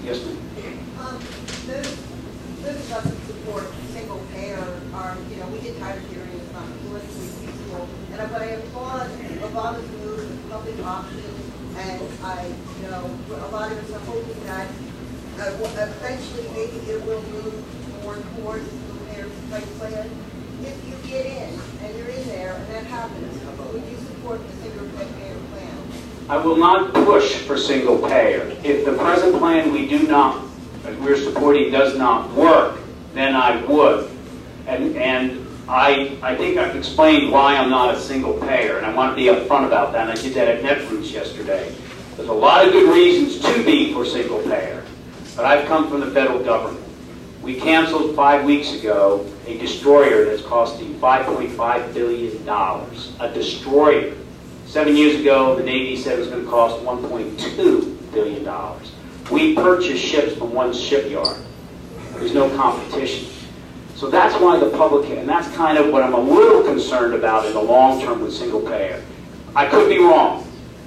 Yes, ma'am. Those of us who support single payer are, we get tired of hearing it's not politically feasible. But I applaud Obama's move with public options, and a lot of us are hoping that eventually maybe it will move more towards single payer type plan. If you get in and you're in there and that happens, would you support the single payer plan? I will not push for single payer. If the present plan we're supporting does not work, then I would. And I think I've explained why I'm not a single payer, and I want to be upfront about that, and I did that at Netroots yesterday. There's a lot of good reasons to be for single payer, but I've come from the federal government. We canceled 5 weeks ago a destroyer that's costing $5.5 billion. A destroyer. 7 years ago, the Navy said it was going to cost $1.2 billion. We purchased ships from one shipyard. There's no competition. So that's why the public, and that's kind of what I'm a little concerned about in the long term with single payer. I could be wrong.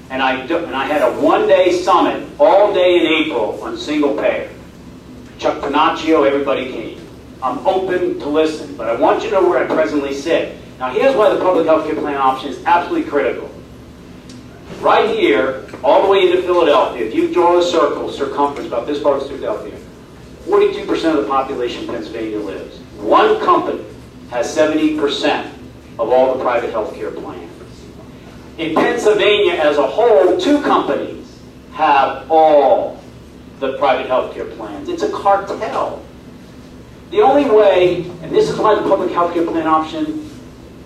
And I had a one-day summit all day in April on single payer. Chuck Panaccio, everybody came. I'm open to listen, but I want you to know where I presently sit. Now here's why the public health care plan option is absolutely critical. Right here, all the way into Philadelphia, if you draw a circumference about this far to Philadelphia, 42% of the population in Pennsylvania lives. One company has 70% of all the private health care plans. In Pennsylvania as a whole, 2 companies have all the private health care plans. It's a cartel. The only way, and this is why the public health care plan option,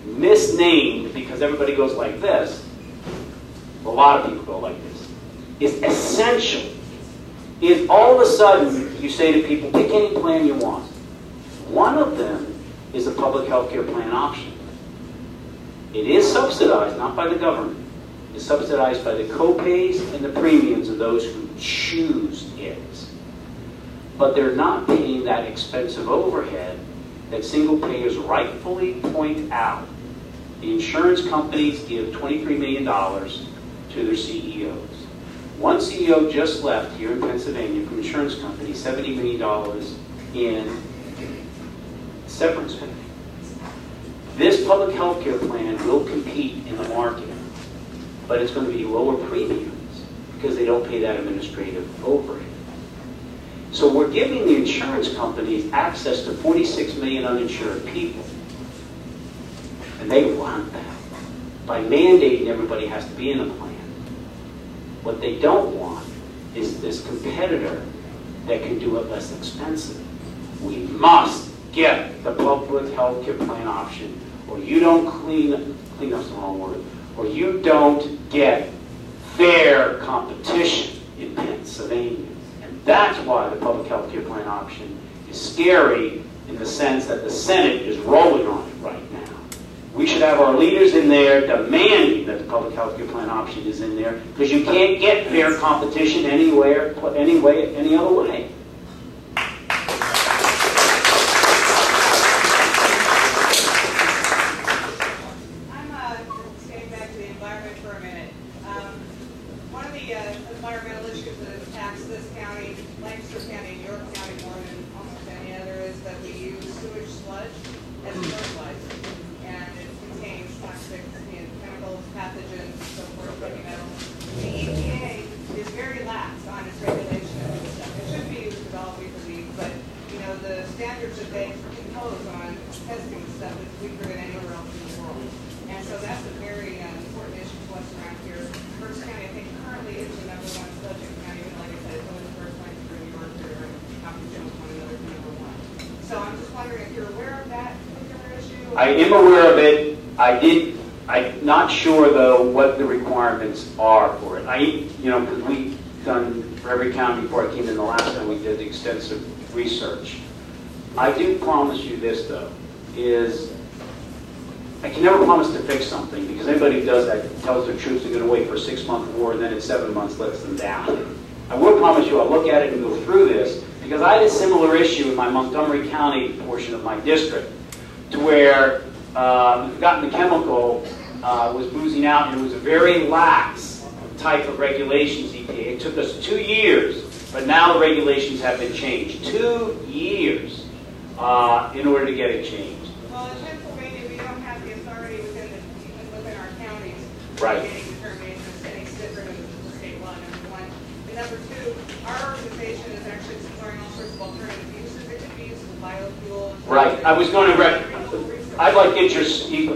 misnamed because everybody goes like this, a lot of people go like this, is essential, is all of a sudden you say to people, pick any plan you want. One of them is a public health care plan option. It is subsidized, not by the government. It's subsidized by the co-pays and the premiums of those who choose it. But they're not paying that expensive overhead that single payers rightfully point out. The insurance companies give $23 million to their CEOs. One CEO just left here in Pennsylvania from insurance company, $70 million in severance pay. This public health care plan will compete in the market, but it's going to be lower premiums because they don't pay that administrative overhead. So we're giving the insurance companies access to 46 million uninsured people. And they want that by mandating everybody has to be in a plan. What they don't want is this competitor that can do it less expensive. We must get the public health care plan option, or you don't clean up's the wrong word, or you don't get fair competition in Pennsylvania. And that's why the public health care plan option is scary in the sense that the Senate is rolling on it right now. We should have our leaders in there demanding that the public health care plan option is in there, because you can't get fair competition anywhere, any other way. Environmental issues that impacts this county, Lancaster County, and York County more than almost any other is that we use sewage sludge as a fertilizer, and it contains toxic chemicals, pathogens, and so forth, heavy metals. The EPA is very lax on its regulation of this stuff. It should be developed, we believe, but the standards that they impose on testing stuff is weaker than anywhere else in the world, and so that's a very important issue to us around here. Berks County, I think, currently is the #1 subject county, and like I said, it's only the first one through New York or competition with one another for #1. So I'm just wondering if you're aware of that particular issue. I am aware of it. I'm not sure though what the requirements are for it. Because we've done for every county before I came in the last time, we did extensive research. I do promise you this though, is I can never promise to fix something, because anybody who does that tells their troops they're going to wait for a 6-month war, and then in 7 months lets them down. I will promise you I'll look at it and go through this, because I had a similar issue in my Montgomery County portion of my district, to where I've forgotten the chemical was boozing out, and it was a very lax type of regulations EPA. It took us 2 years But now the regulations have been changed. 2 years in order to get it changed. Well, in Pennsylvania, we don't have the authority even within our counties Right. to make any determinations any different than the state law, number one. And number two, our organization is actually exploring all sorts of alternative uses. It could be used for biofuel. Right. I was going to I'd like to get your,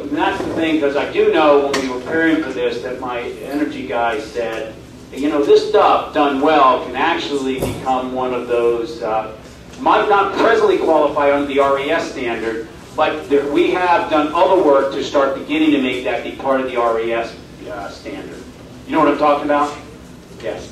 and that's the thing, because I do know when we were preparing for this that my energy guy said, you know, this stuff done well can actually become one of those, might not presently qualify under the RES standard, but we have done other work to start beginning to make that be part of the RES standard. You know what I'm talking about? Yes.